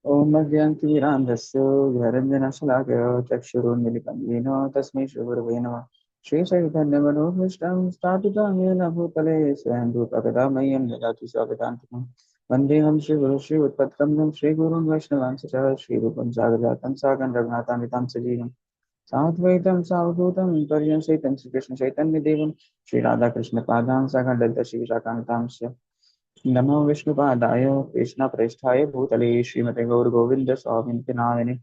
ओम अज्ञानतिमिरान्धस्य ज्ञानञ्जनशलाकया चक्षुरुन्मीलितं येन तस्मै श्रीगुरवे नमः। श्रीचैतन्यमनोभीष्टं स्थापितं येन भूतले स्वयं रूपकदा मह्यं ददाति स्वागतान्तिकं। वन्देऽहं श्रीगुरुं श्रीयुत्पत्कमलं श्रीगुरुं वैष्णवांश्च श्रीरूपं सागरजातं सागं रघुनाथान्वितां सजीवं साद्वैतं सावधूतं पर्यंसैतं श्रीकृष्णचैतन्यदेवं श्रीराधाकृष्णपादां सागं दद्दशीशाकान्तांश्च नमो विष्णुपादाय कृष्णप्रेष्ठाय भूतले श्रीमते गौरगोविन्द स्वामिनिति नामिने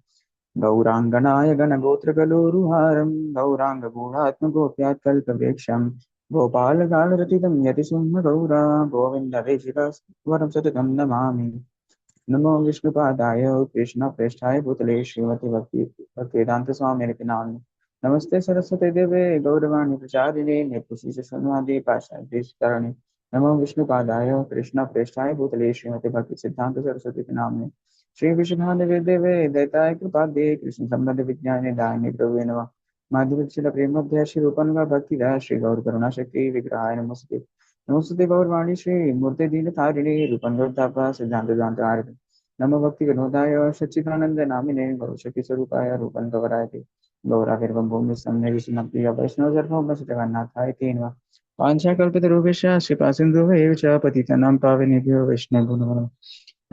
गौराङ्गनाय गणगोत्रकलोरुहारं गौराङ्गगूढात्मगोप्यात्कल्पवृक्षं गोपालकालरतितं यतिसिंह गौरा गोविन्दवेशिकवरं सततं नमामि। नमो विष्णुपादाय कृष्णप्रेष्ठाय भूतले श्रीमते भक्तिवेदान्त स्वामिनिति नामिने नमस्ते सरस्वती देवे गौरवाणी प्रचारिणे निर्विशेष शून्यवादी पाशाद्देशतारिणे नमो विष्णुपादाय कृष्णप्रेष्ठाय भूतले श्रीमते भक्ति सिद्धांत सरस्वती के नाम में श्री विष्णुभानु देवे दैताय कृपादे कृष्ण संबंध विज्ञाने दायिने प्रभुवे नमः माधुर्य प्रेमोदय श्री रूपन भक्ति श्री गौर करुणा शक्ति विग्रहाय नमस्ते नमस्ते गौरवाणी श्री मूर्ति दीन तारिणे रूपन गौरतापा सिद्धांत दांतार नमो भक्ति विनोदाय सच्चिदानंद नामिने गौरशक्ति स्वरूपाय रूपन गौराय गौराविर्वं भूमि सम्यक् विष्णुप्रिय वैष्णव जन्म जगन्नाथाय तेन वाञ्छाकल्पतरुभ्यश्च कृपासिन्धुभ्यः च पतितानां पावनेभ्यो वैष्णवो नमो नमः।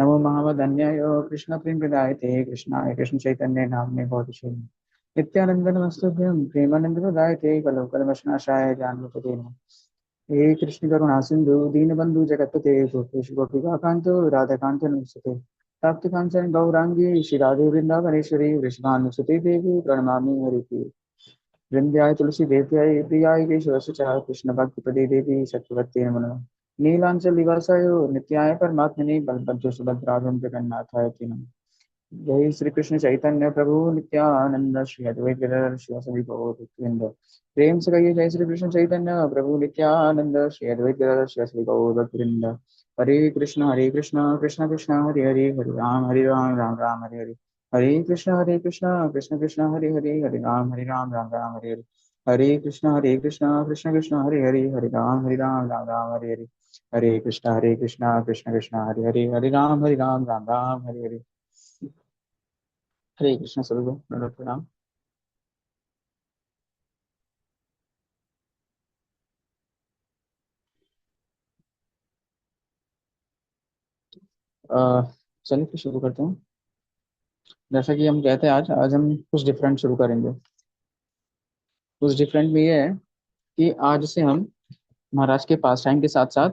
नमो महावदन्याय कृष्णप्रेमप्रदायते कृष्णाय कृष्णचैतन्य नाम्ने गौरशे नित्यानन्द नमस्तुभ्यं प्रेमानन्दप्रदायते कलौकलमशनाशाय जानपते नमः। हे कृष्ण करुणा सिंधु दीनबंधु जगत्पते गोपेश गोपिकांतो राधाकांत नमस्ते प्राप्त कांचन गौरांगी श्री राधे वृंदावनेश्वरी वृषभानुसुते देवी प्रणमामि हरिप्रिय वृंद्याय तुलसी देव्याय प्रियाय केशवस्य कृष्ण भक्ति प्रदे देवी सत्यवत्ते नमः नमः। नीलांचल निवासाय नित्याय परमात्मने बलभद्र सुभद्राभं जगन्नाथाय ते नमः। जय श्री कृष्ण चैतन्य प्रभु नित्यानंद श्री अद्वैत गदाधर शिवासादि गौरवृंद प्रेम से कहिए जय श्री कृष्ण चैतन्य प्रभु नित्यानंद श्री अद्वैत गदाधर शिवासादि गौरवृंद। हरे कृष्ण कृष्ण कृष्ण हरे हरे हरे राम राम राम हरे हरे हरे कृष्ण कृष्ण हरे हरे हरे राम राम हरे हरे हरे कृष्ण कृष्ण हरे हरे राम राम हरे हरे हरे कृष्ण कृष्ण हरे राम राम हरे हरे हरे कृष्ण स्वरूप प्रणव प्रणाम। अह, चलिए फिर शुरू करते हैं। जैसा कि हम कहते हैं आज आज हम कुछ डिफरेंट शुरू करेंगे। कुछ डिफरेंट में ये है कि आज से हम महाराज के पास टाइम के साथ साथ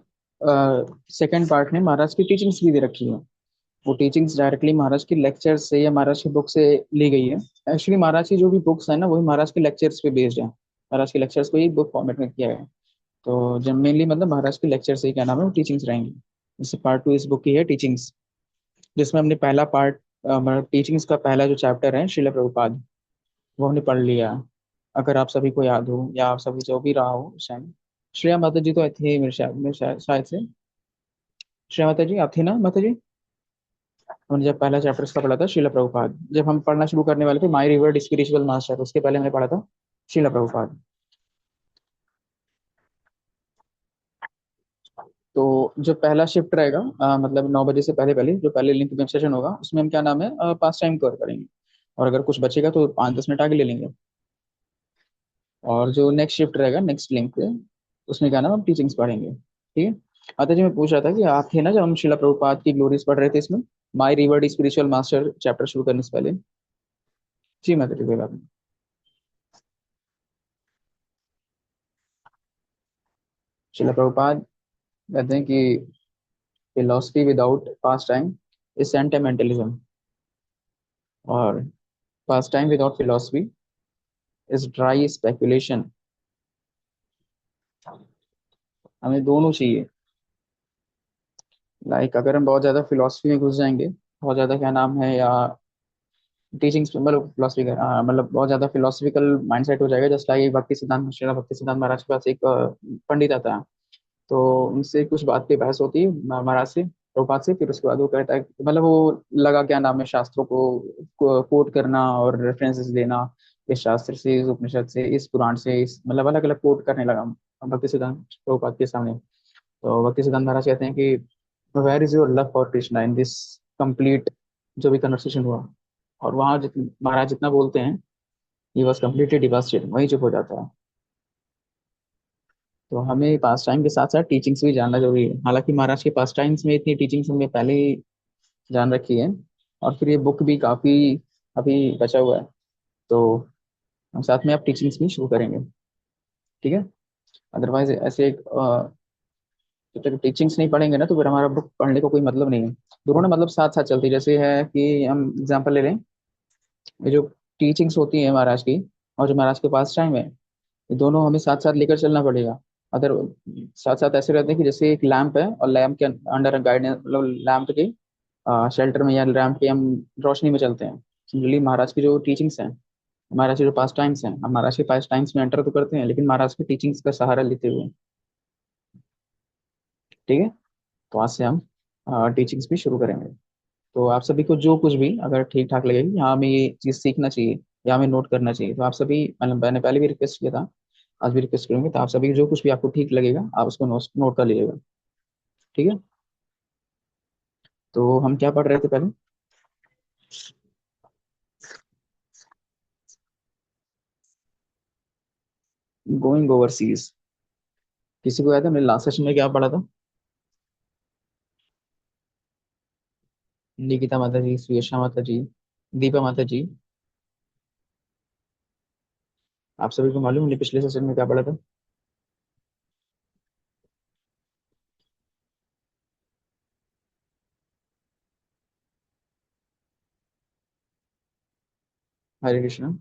सेकंड पार्ट में महाराज की टीचिंग्स भी दे रखी है। वो टीचिंग्स डायरेक्टली महाराज की लेक्चर से या महाराज की बुक से ली गई है। एक्चुअली महाराज की जो भी बुक्स है ना वही महाराज के लेक्चर्स पे बेस्ड है। महाराज के लेक्चर्स को ही बुक फॉर्मेट में किया गया है। तो जब मेनली मतलब महाराज के लेक्चर से ही क्या नाम है वो टीचिंग्स रहेंगी। जैसे पार्ट टू इस बुक की है टीचिंग्स, जिसमें हमने पहला पार्ट मतलब टीचिंग्स का पहला जो चैप्टर है श्रील प्रभुपाद वो हमने पढ़ लिया। अगर आप सभी को याद हो या आप सभी जो भी रहा हो उस टाइम श्रेया माता जी तो थे मेरे शायद से। श्रेया माता जी आप थी ना माता जी? हमने जब पहला चैप्टर इसका पढ़ा था श्रील प्रभुपाद, जब हम पढ़ना शुरू करने वाले थे माई रिवर्ड स्पिरिचुअल मास्टर, उसके पहले हमने पढ़ा था श्रील प्रभुपाद। तो जो पहला शिफ्ट रहेगा मतलब 9 बजे से पहले पहले जो पहले लिंक में सेशन होगा उसमें हम क्या नाम है पास टाइम कवर करेंगे। और अगर कुछ बचेगा तो 5-10 मिनट आगे ले लेंगे। और जो नेक्स्ट शिफ्ट रहेगा नेक्स्ट लिंक पे उसमें क्या नाम हम टीचिंग्स पढ़ेंगे, ठीक है। आता जी मैं पूछ रहा था कि आप थे ना जब हम शिला प्रभुपाद की ग्लोरीज पढ़ रहे थे इसमें माई रिवर्ड स्पिरिचुअल मास्टर चैप्टर शुरू करने से पहले। जी मैं कोई बात नहीं। शिला प्रभुपाद कहते हैं कि philosophy without pastime is sentimentalism, और pastime without philosophy is dry speculation. हमें दोनों चाहिए। लाइक अगर हम बहुत ज्यादा फिलोसफी में घुस जाएंगे, बहुत ज्यादा क्या नाम है या टीचिंग्स मतलब फिलोसफी का मतलब बहुत ज्यादा फिलोसफिकल माइंडसेट हो जाएगा। जस्ट लाइक भक्ति सिद्धांत श्रीला भक्ति सिद्धांत महाराज के पास एक पंडित आता है। तो उनसे कुछ बात पे बहस होती है महाराज से प्रभुपाद से। फिर उसके बाद वो कहता है मतलब वो लगा क्या नाम है शास्त्रों को कोट करना और रेफरेंसेस देना, इस शास्त्र से इस उपनिषद से इस पुराण से इस मतलब अलग अलग कोट करने लगा भक्ति सिद्धांत प्रभुपाद के सामने। तो भक्ति सिद्धांत महाराज कहते हैं कि where is your love for Krishna in this complete जो भी कन्वर्सेशन हुआ। और वहाँ महाराज जितना बोलते हैं, ही वॉज कम्प्लीटली डिवास्टेड, वहीं चुप हो जाता है। तो हमें पास टाइम के साथ साथ टीचिंग्स भी जानना जरूरी है। हालांकि महाराज के पास टाइम्स में इतनी टीचिंग्स हमने पहले ही जान रखी है, और फिर ये बुक भी काफी अभी बचा हुआ है, तो हम साथ में आप टीचिंग्स भी शुरू करेंगे। ठीक है। अदरवाइज ऐसे जब तक टीचिंग्स नहीं पढ़ेंगे ना, तो फिर हमारा बुक पढ़ने का कोई मतलब नहीं है। दोनों ना मतलब साथ साथ चलती है। जैसे है कि हम एग्जांपल ले लें, ये जो टीचिंग्स होती है महाराज की, और जो महाराज के पास टाइम है, ये दोनों हमें साथ साथ लेकर चलना पड़ेगा। अदर साथ साथ ऐसे रहते हैं कि जैसे एक लैंप है, और लैंप के अंडर गाइडेंस, मतलब लैंप के शेल्टर में या लैंप के हम रोशनी में चलते हैं। सिमिलरली महाराज की जो टीचिंग्स हैं, महाराज के जो पास टाइम्स हैं, हम महाराज के पास टाइम्स में एंटर तो करते हैं, लेकिन महाराज की टीचिंग्स का सहारा लेते हुए। ठीक है। तो आज से हम टीचिंग्स भी शुरू करेंगे। तो आप सभी को जो कुछ भी अगर ठीक ठाक लगे कि हाँ हमें ये चीज़ सीखना चाहिए या हमें नोट करना चाहिए, तो आप सभी, मैंने पहले भी रिक्वेस्ट किया था, आज भी रिक्वेस्ट करूंगी, तो आप सभी जो कुछ भी आपको ठीक लगेगा आप उसको नोट नोट कर लीजिएगा। ठीक है। तो हम क्या पढ़ रहे थे पहले? Going overseas. किसी को याद है हमने लास्ट सेशन में क्या पढ़ा था? निकिता माता जी, सुयशा माता जी, दीपा माता जी। आप सभी को मालूम हमने पिछले सेशन में क्या पढ़ा था? हरे कृष्णा।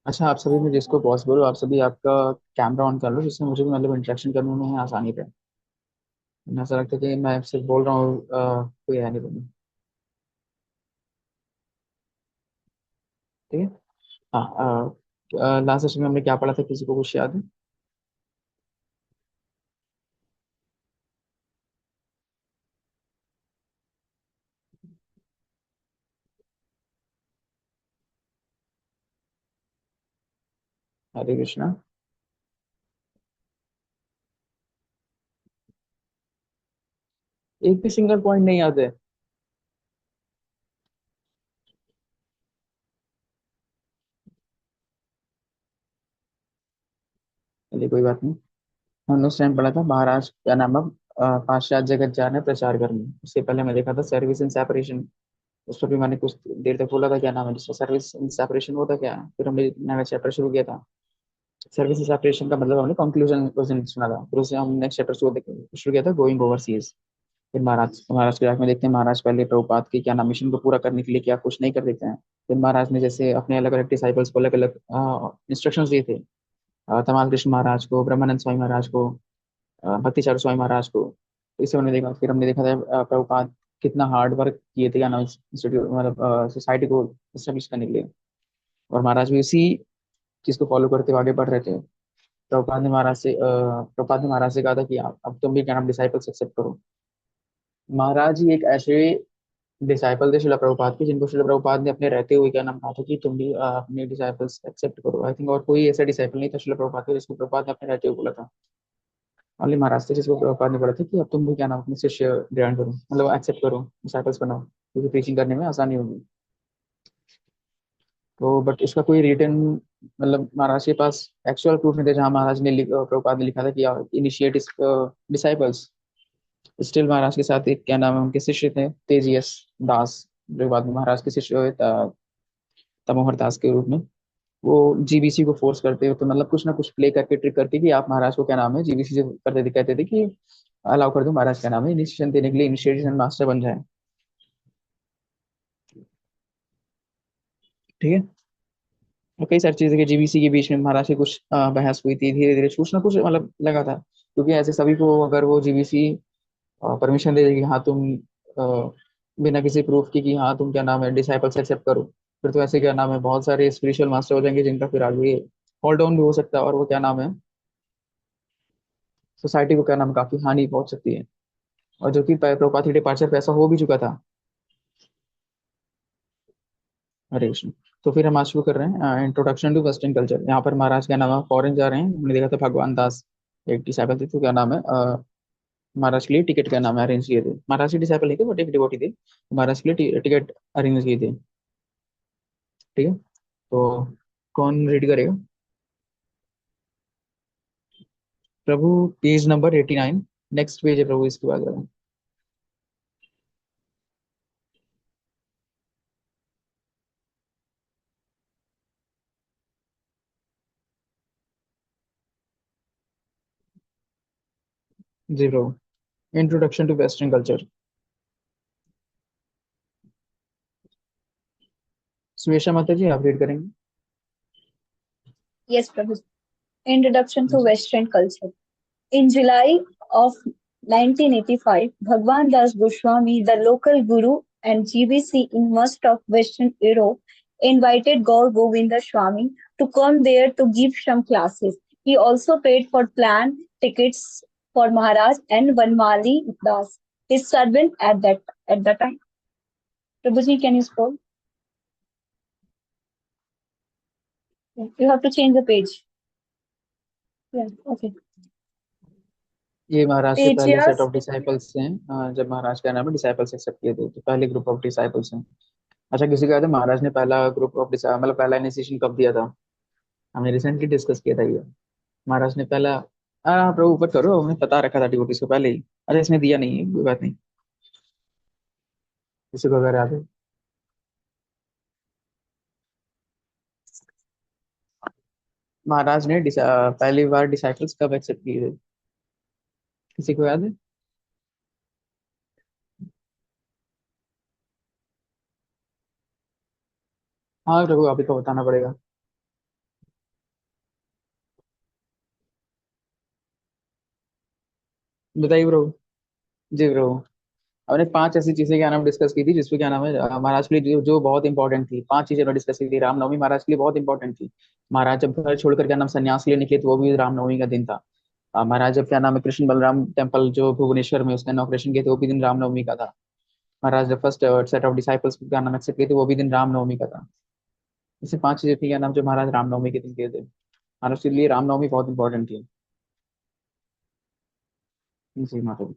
अच्छा, आप सभी में जिसको पॉसिबल हो, आप सभी आपका कैमरा ऑन कर लो, जिससे मुझे भी मतलब इंटरेक्शन करने में आसानी रहे। मुझे ऐसा लगता है कि मैं सिर्फ बोल रहा हूँ, कोई है नहीं बोलने। ठीक है। हाँ, लास्ट सेशन में हमने क्या पढ़ा था, किसी को कुछ याद है? हरे कृष्णा। एक भी सिंगल पॉइंट नहीं याद है? चलिए कोई बात नहीं। हमने उस टाइम पढ़ा था महाराज क्या नाम है, पाश्चात्य जगत जाने प्रचार करने। उससे पहले मैं देखा था सर्विस इन सेपरेशन। उस पर भी मैंने कुछ देर तक बोला था क्या नाम है, जिसका सर्विस इन सेपरेशन होता क्या है। फिर हमने नया चैप्टर शुरू किया था। सर्विस इन सेपरेशन का मतलब हमने कंक्लूजन उस दिन सुना था, फिर उससे हम नेक्स्ट चैप्टर शुरू किया था, गोइंग ओवरसीज। फिर महाराज के राह में देखते हैं, महाराज पहले प्रभुपाद के क्या नाम मिशन को पूरा करने के लिए क्या कुछ नहीं कर देते हैं। फिर महाराज ने जैसे अपने अलग अलग डिसाइपल्स को अलग अलग इंस्ट्रक्शंस दिए थे। तमाल कृष्ण महाराज को, ब्रह्मानंद स्वामी महाराज को, भक्ति चारू स्वामी महाराज को। तो इसे हमने देखा। फिर हमने देखा था प्रभुपाद कितना हार्ड वर्क किए थे क्या नाम इंस्टीट्यूट, मतलब सोसाइटी को स्टेब्लिश करने के लिए। और महाराज भी उसी चीज को फॉलो करते हुए आगे बढ़ रहे थे। प्रभुपाद ने महाराज से कहा था कि आप अब तुम भी क्या नाम डिसाइपल्स एक्सेप्ट करो। महाराज ही एक ऐसे डिसाइपल थे शिला प्रभुपाद के, जिनको शिला प्रभुपाद ने अपने रहते हुए क्या नाम कहा था कि तुम भी अपने डिसाइपल्स एक्सेप्ट करो। आई थिंक और कोई ऐसा डिसाइपल नहीं था शिला प्रभुपाद का जिसको प्रभुपाद ने अपने रहते हुए बोला था। ओनली महाराज थे जिसको प्रभुपाद ने बोला था कि अब तुम भी क्या नाम अपने शिष्य ग्रहण करो, मतलब एक्सेप्ट करो, डिसाइपल्स बनाओ, क्योंकि प्रीचिंग करने में आसानी होगी। तो बट इसका कोई रिटर्न, मतलब महाराज के पास एक्चुअल प्रूफ नहीं थे जहाँ महाराज ने प्रभुपाद ने लिखा था कि इनिशिएट डिसाइपल्स। स्टिल महाराज के साथ एक क्या नाम है उनके शिष्य थे, तेजियस दास, जो बाद में महाराज के शिष्य हुए तमोहर दास के रूप में। वो जीबीसी को फोर्स करते हो, तो मतलब कुछ ना कुछ प्ले करके ट्रिक करके कि आप महाराज को क्या नाम है जीबीसी से करते थे, कहते थे कि अलाउ कर दो महाराज क्या नाम है इनिशिएशन देने के लिए, इनिशिएशन मास्टर बन जाए। ठीक है। और कई सारी चीजें कि जीबीसी के बीच में महाराज की कुछ बहस हुई थी, धीरे धीरे कुछ ना कुछ मतलब लगा था, क्योंकि ऐसे सभी को अगर वो जीबीसी परमिशन दे देगी, हाँ तुम बिना किसी प्रूफ की कि हाँ तुम क्या नाम है डिसाइपल्स एक्सेप्ट करो, फिर तो ऐसे क्या नाम है बहुत सारे स्पिरिचुअल मास्टर हो जाएंगे जिनका फिर आगे फॉल डाउन भी हो सकता है, और वो क्या नाम है सोसाइटी को क्या नाम काफी हानि पहुंच सकती है। और जो कि प्रभुपाद के डिपार्चर पे ऐसा हो भी चुका था। हरे कृष्ण। तो फिर हम आज शुरू कर रहे हैं इंट्रोडक्शन टू वेस्टर्न कल्चर। यहाँ पर महाराज का नाम है फॉरेन जा रहे हैं, हमने देखा था भगवान दास। एक डिसाइपल थे, तो क्या नाम है, महाराज के लिए टिकट का नाम अरेंज किए थे। महाराज के डिसाइपल नहीं थे, बट एक डिवोटी थे, महाराज के लिए टिकट अरेंज किए थे। ठीक है, तो कौन रीड करेगा? प्रभु, पेज नंबर 89, नेक्स्ट पेज है प्रभु, इसके बाद। 0, इंट्रोडक्शन टू वेस्टर्न कल्चर। सुवेशा माता जी, आप रीड करेंगे? Yes, Prabhu. Introduction to ji. Western Culture. In July of 1985, Bhagwan Das Goswami, the local guru and GBC in most of Western Europe, invited Gaur Govinda Swami to come there to give some classes. He also paid for plane tickets for Maharaj and Vanmali Das, his servant at the time. Prabhuji, can you scroll? Yeah, you have to change the page. Yeah, okay. ये महाराज के पहले set Pages. Of disciples हैं। जब महाराज का नाम है disciples accept किए थे, तो पहले ग्रुप ऑफ डिसाइपल्स हैं। अच्छा, किसी का याद है महाराज ने पहला ग्रुप ऑफ मतलब पहला इनिशिएशन कब दिया था? हमने रिसेंटली डिस्कस किया था ये। महाराज ने पहला, हाँ प्रभु ऊपर करो, हमने बता रखा था डिवोटीज को पहले ही। अरे इसने दिया नहीं है, कोई बात नहीं। किसी को अगर याद है, महाराज ने पहली बार डिसाइपल्स कब एक्सेप्ट किए थे? किसी को याद है? हाँ प्रभु, अभी तो बताना पड़ेगा। बताइए प्रभु। जी प्रभु, हमने 5 ऐसी चीजें क्या नाम डिस्कस की थी, जिसमें क्या नाम है, महाराज के लिए जो बहुत इंपॉर्टेंट थी। 5 चीजें हमने डिस्कस की थी। रामनवमी महाराज के लिए बहुत इंपॉर्टेंट थी। महाराज जब घर छोड़कर क्या नाम संन्यास के लिए निकले, तो वो भी रामनवमी का दिन था। महाराज जब क्या नाम है कृष्ण बलराम टेम्पल जो भुवनेश्वर में उसका इनॉग्रेशन किए थे, वो भी दिन रामनवमी का था। महाराज जब फर्स्ट सेट ऑफ डिसाइपल्स का नाम एक्सेप्ट किए थे, वो भी दिन रामनवमी का था। इससे 5 चीजें थी क्या नाम, जो महाराज रामनवमी के दिन किए थे। महाराज के लिए रामनवमी बहुत इंपॉर्टेंट थी। जी माता जी।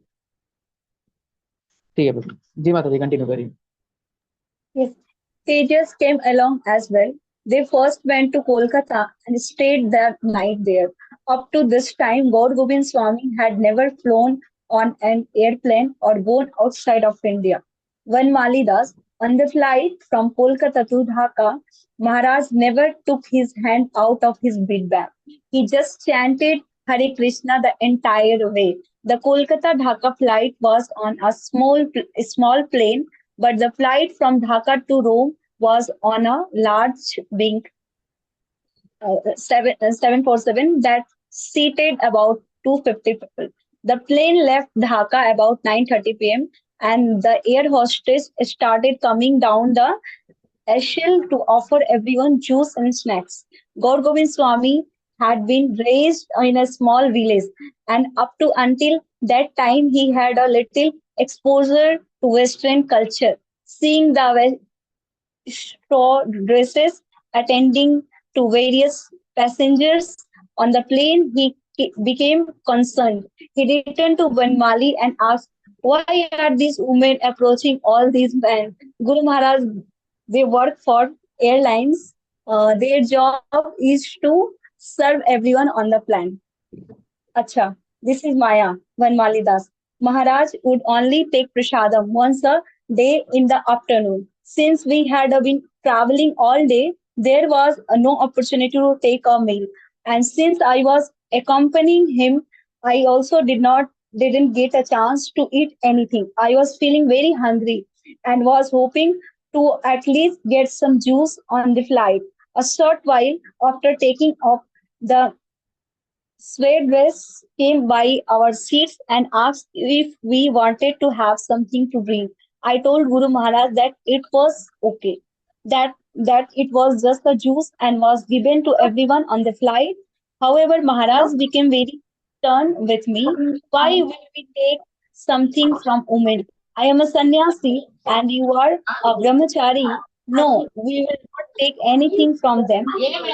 ठीक है प्रभु। जी माता जी, कंटिन्यू करिए। Yes. Sages came along as well. They first went to Kolkata and stayed that night there. Up to this time, Gaur Gobind Swami had never flown on an airplane or gone outside of India. One Malidas, on the flight from Kolkata to Dhaka, Maharaj never took his hand out of his big bag. He just chanted Hare Krishna the entire way. The Kolkata Dhaka flight was on a small plane, but the flight from Dhaka to Rome was on a large wing 747 that seated about 250 people. The plane left Dhaka about 9:30 p.m. and the air hostess started coming down the aisle to offer everyone juice and snacks. Gaur Gobind Swami had been raised in a small village, and up to until that time he had a little exposure to Western culture. Seeing the straw dresses attending to various passengers on the plane, he became concerned. He returned to Vanmali and asked, "Why are these women approaching all these men?" Guru Maharaj, they work for airlines. Their job is to serve everyone on the plane. Acha, this is Maya, Vanmali Das. Maharaj would only take prasadam once a day in the afternoon. Since we had been traveling all day, there was no opportunity to take a meal. And since I was accompanying him, I also didn't get a chance to eat anything. I was feeling very hungry and was hoping to at least get some juice on the flight. A short while after taking off, the Swagres came by our seats and asked if we wanted to have something to drink. I told Guru Maharaj that it was okay, that it was just a juice and was given to everyone on the flight. However, Maharaj became very stern with me. Why will we take something from women? I am a sannyasi and you are a brahmachari. No, we will not take anything from them.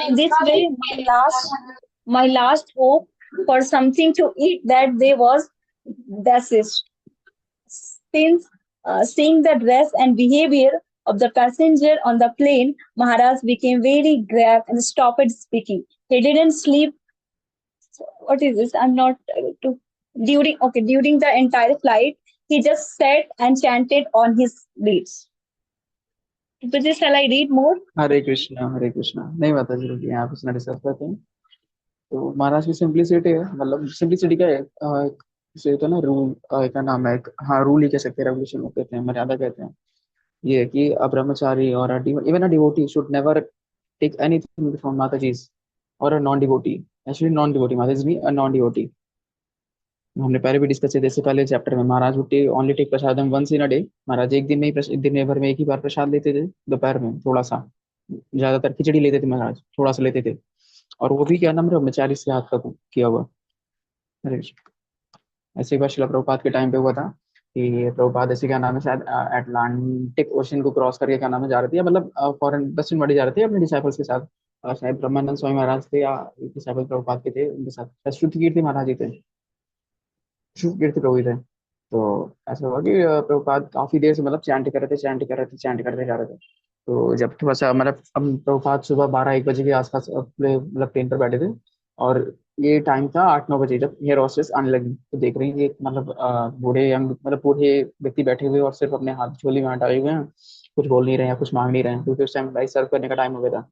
In this way, my last hope for something to eat that they was desist. Since seeing the dress and behavior of the passenger on the plane, Maharaj became very grave and stopped speaking. He didn't sleep. What is this? I'm not to during the entire flight. He just sat and chanted on his beats. But shall I read more? हरे कृष्णा नहीं माता जी रुकिए यहाँ कुछ ना discuss करते हैं। तो महाराज की सिंप्लिसिटी है, मतलब सिंप्लिसिटी क्या है, इसे होता है ना रूल, क्या नाम है, हाँ रूल ही कह सकते हैं, रेवोल्यूशन कहते हैं, मर्यादा कहते हैं। ये है कि a brahmachari or a even a devotee should never take anything from Mataji's or a non-devotee. Actually, non-devotee. Mataji mean a non-devotee. हमने पहले भी डिस्कस किया था, इससे पहले चैप्टर में महाराज would only take prasadam once in a day। महाराज एक दिन में ही एक दिन में भर में एक ही बार प्रसाद लेते थे, दोपहर में थोड़ा सा, ज्यादातर खिचड़ी लेते थे महाराज, थोड़ा सा लेते थे। और वो भी क्या नाम, ब्रह्मचारी से हाथ का किया हुआ। हरे कृष्ण। ऐसे एक बार शिला प्रभुपाद के टाइम पे हुआ था कि प्रभुपाद ऐसे क्या नाम है शायद अटलांटिक ओशन को क्रॉस करके क्या नाम है जा रहे थे, या मतलब फॉरेन वेस्टर्न वर्ल्ड जा रहे थे अपने डिसाइपल्स के साथ। शायद ब्रह्मानंद स्वामी महाराज थे या डिसाइपल प्रभुपाद के थे, उनके साथ शायद श्रुति कीर्ति महाराज जी थे, श्रुति कीर्ति प्रभु जी थे। तो ऐसा हुआ कि प्रभुपाद काफी देर से मतलब चैंट कर रहे थे, चैंट कर रहे थे, चैंट करते जा रहे थे। तो जब थोड़ा सा मतलब हम प्रभुपाद सुबह 12-1 बजे के आसपास अपने मतलब ट्रेन पर बैठे थे, और ये टाइम था 8-9 बजे, जब एयर हॉस्टेस आने लगी तो देख रही है मतलब बूढ़े यंग मतलब बूढ़े व्यक्ति बैठे हुए और सिर्फ अपने हाथ झोली में डाले हुए हैं, कुछ बोल नहीं रहे हैं, कुछ मांग नहीं रहे हैं, क्योंकि उस टाइम राइस सर्व करने का टाइम हो गया था।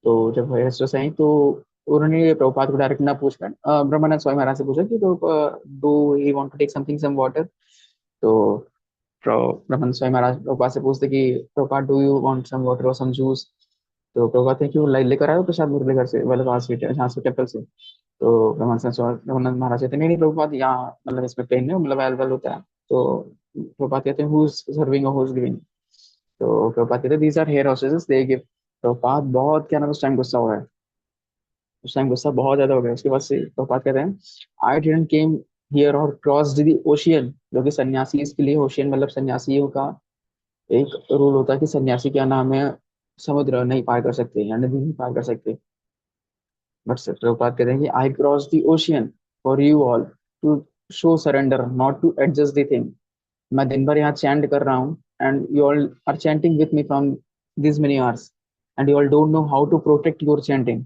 तो जब एयर हॉस्टेस आई तो उन्होंने प्रभुपाद को डायरेक्ट ना पूछकर ब्रह्मानंद स्वामी महाराज से पूछा कि तो do he want to take something some water. तो ब्रह्मानंद स्वामी महाराज प्रभुपाद से पूछते कि Prabhupada do you want some water और सम जूस। तो प्रभुपाद कहते हैं कि वो लेकर आए प्रसाद मुरली घर से, मतलब वहां से जहाँ से टेम्पल से। तो ब्रह्मानंद महाराज कहते हैं नहीं नहीं प्रभुपाद, यहाँ मतलब इसमें पेन है, मतलब अवेलेबल होता है। तो प्रभुपाद कहते हैं हु इज सर्विंग और हु इज गिविंग। तो प्रभुपाद कहते हैं these are here hostesses they give. Prabhupada बहुत क्या नाम उस टाइम गुस्सा हुआ है, उस टाइम गुस्सा बहुत ज्यादा हो गया। उसके बाद से प्रभुपाद कहते हैं आई डिडंट केम हियर और क्रॉस द ओशियन, जो कि सन्यासी के लिए ओशियन मतलब सन्यासियों का एक रूल होता है कि सन्यासी क्या नाम है समुद्र नहीं पार कर सकते या नदी नहीं पार कर सकते। बट प्रभुपाद कहते हैं कि I cross the ocean for you all to show surrender not to adjust the thing. मैं दिन भर यहाँ चैंट कर रहा हूँ and you all are chanting with me from this many hours and you all don't know how to protect your chanting.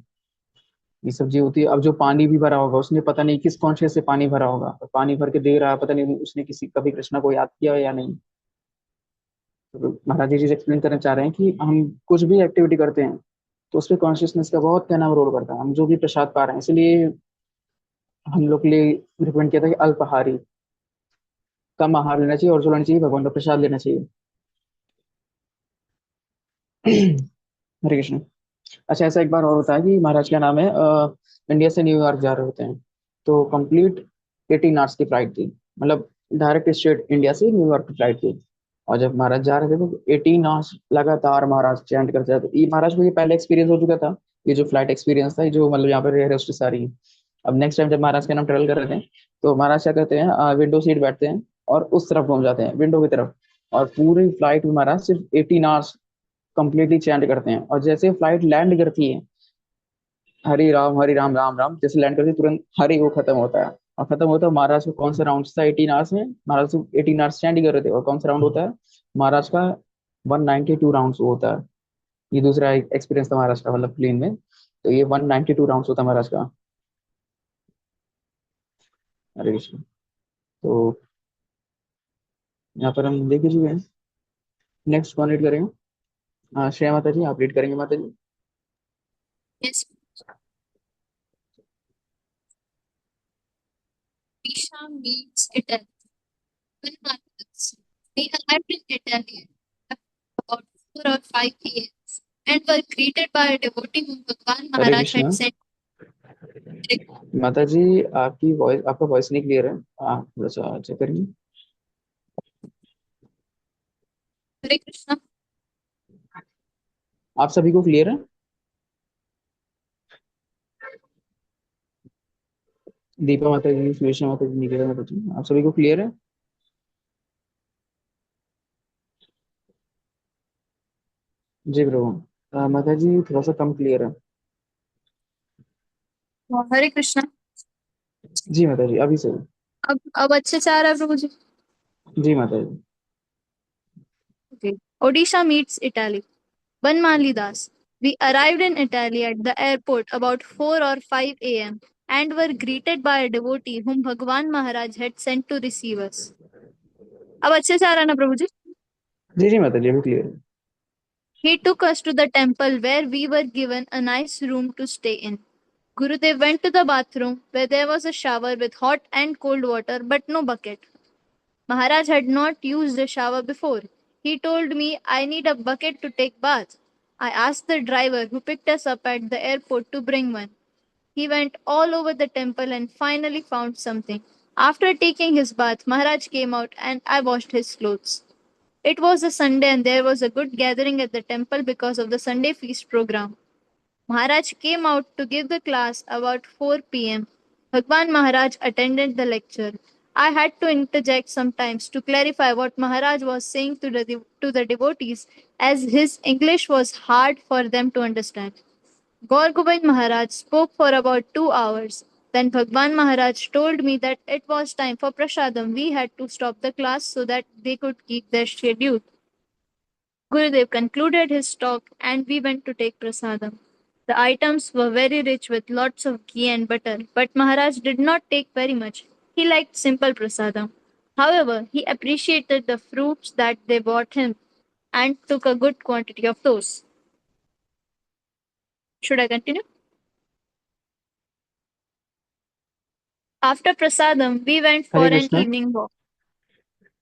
ये सब्जी होती है, अब जो पानी भी भरा होगा उसने पता नहीं किस कॉन्शियस से पानी भरा होगा, तो पानी भर के दे रहा है, पता नहीं उसने किसी कभी कृष्णा को याद किया या नहीं। तो महाराज जी एक्सप्लेन करना चाह रहे हैं कि हम कुछ भी एक्टिविटी करते हैं तो उसपे कॉन्शियसनेस का बहुत कहना रोल करता है। हम जो भी प्रसाद पा रहे हैं, इसलिए हम लोग के लिए रिकमेंड किया था कि अल्पाहारी, कम आहार लेना चाहिए और जो लेना चाहिए भगवान का प्रसाद लेना चाहिए। हरे कृष्ण। अच्छा ऐसा एक बार और होता है कि महाराज क्या नाम है इंडिया से न्यूयॉर्क जा रहे होते हैं। तो कंप्लीट 18 आवर्स की फ्लाइट थी, मतलब डायरेक्ट स्ट्रेट इंडिया से न्यूयॉर्क की फ्लाइट थी। और जब महाराज जा रहे थे तो 18 आवर्स लगातार महाराज चैंट करते रहे। तो ये महाराज को ये पहले एक्सपीरियंस हो चुका था, ये जो फ्लाइट एक्सपीरियंस था, ये जो मतलब यहाँ पर एयर होस्टेस आ रही है। अब नेक्स्ट टाइम जब महाराज के नाम ट्रेवल कर रहे थे तो महाराज क्या करते हैं विंडो सीट बैठते हैं और उस तरफ घूम जाते हैं विंडो की तरफ, और पूरी फ्लाइट में महाराज सिर्फ 18 आवर्स कंप्लीटली चैंट करते हैं। और जैसे फ्लाइट लैंड करती है हरि राम राम राम, जैसे लैंड करती है तुरंत हरि वो खत्म होता है। और खत्म होता है महाराज को कौन सा राउंड था 18 आवर्स में, महाराज को 18 आवर्स स्टैंड ही कर रहे थे, और कौन सा राउंड होता है महाराज का 192 राउंड होता है। ये दूसरा एक्सपीरियंस था महाराज का, मतलब प्लेन में। तो ये 192 राउंड होता है महाराज का। हरे कृष्ण। तो यहाँ पर हम देख चुके हैं। नेक्स्ट कौन रीड करेंगे? श्रेया माता जी आप रीड करेंगे माता जी? Yes, Krishna meets Italy. When Marcus, they arrived in Italy about 4 or 5 years and were greeted by a devotee whom Bhagwan Hare Maharaj Krishna. had sent. माता जी आपकी वॉइस, आपका वॉइस नहीं क्लियर है, आप थोड़ा सा चेक करेंगे। Hare Krishna. आप सभी को क्लियर है? दीपा माता जी, सुरेशा माता जी, निकिता माता जी, आप सभी को क्लियर है? जी प्रभु। माता जी थोड़ा सा कम क्लियर है। Hare Krishna. जी माता जी, अभी सही। अब अच्छे से आ रहा है प्रभु जी? जी माता जी। Okay. Odisha meets Italy. Banmali Das. We arrived in Italy at the airport about 4 or 5 a.m. and were greeted by a devotee whom Bhagwan Maharaj had sent to receive us. अब अच्छे से आ रहा है ना प्रभु जी? जी जी माता जी, अभी क्लियर है। He took us to the temple where we were given a nice room to stay in. Gurudev went to the bathroom where there was a shower with hot and cold water but no bucket. Maharaj had not used a shower before. He told me I need a bucket to take bath. I asked the driver who picked us up at the airport to bring one. He went all over the temple and finally found something. After taking his bath, Maharaj came out and I washed his clothes. It was a Sunday and there was a good gathering at the temple because of the Sunday feast program. Maharaj came out to give the class about 4 p.m. Bhagwan Maharaj attended the lecture. I had to interject sometimes to clarify what Maharaj was saying to the devotees as his English was hard for them to understand. Gaur Gobind Maharaj spoke for about 2 hours. Then Bhagwan Maharaj told me that it was time for prasadam. We had to stop the class so that they could keep their schedule. Gurudev concluded his talk and we went to take prasadam. The items were very rich with lots of ghee and butter, but Maharaj did not take very much. He liked simple prasadam. However, he appreciated the fruits that they brought him and took a good quantity of those. Should I continue? After prasadam, we went for Hare an Krishna. evening walk.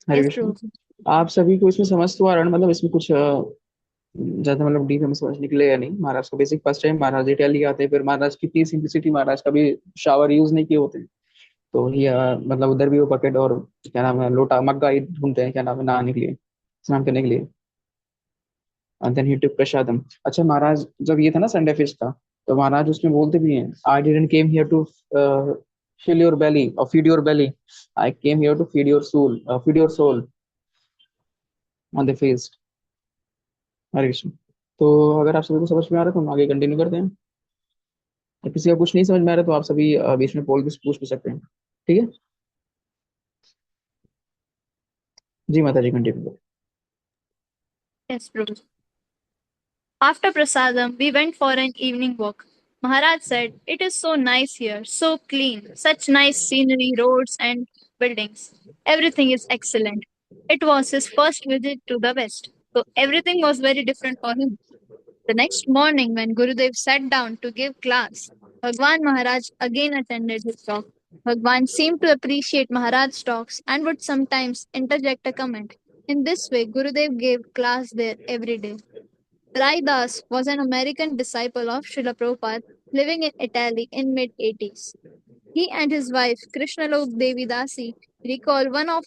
Hare Yes, Krishna. Prabhuji. आप सभी को इसमें समझ तो आ रहा है ना? मतलब इसमें कुछ ज्यादा मतलब डीप में समझने के लिए या नहीं? महाराज को बेसिक फर्स्ट टाइम महाराज इटाली आते हैं, फिर महाराज की इतनी सिंपलिसिटी, महाराज कभी शावर यूज नहीं किए होते हैं। तो ये मतलब उधर भी वो बकेट और क्या नाम है, लोटा मग्गा ही ढूंढते हैं, क्या नाम है, नहाने के लिए, स्नान करने के लिए। एंड देन ही टुक प्रसादम। अच्छा, महाराज जब ये था ना संडे फिस्ट था, तो महाराज उसमें बोलते भी हैं, I didn't came here to fill your belly or feed your belly, I came here to feed your soul on the feast। हरे कृष्ण। तो अगर आप सभी को समझ में आ रहा है तो हम आगे कंटिन्यू करते हैं। या किसी का कुछ नहीं समझ में आ रहा तो आप सभी बीच में पोल भी पूछ भी सकते हैं। ठीक है। जी माता जी, continue. Yes, Prabhuji. After prasadam, we went for an evening walk. Maharaj said, it is so nice here, so clean, such nice scenery, roads, and buildings. Everything is excellent. It was his first visit to the West, so everything was very different for him. The next morning, when Gurudev sat down to give class, Bhagwan Maharaj again attended his talk. Bhagwan seemed to appreciate Maharaj's talks and would sometimes interject a comment. In this way, Gurudev gave class there every day. Rai Das was an American disciple of Srila Prabhupada living in Italy in mid-80s. He and his wife Krishnalok Devi Dasi recall one of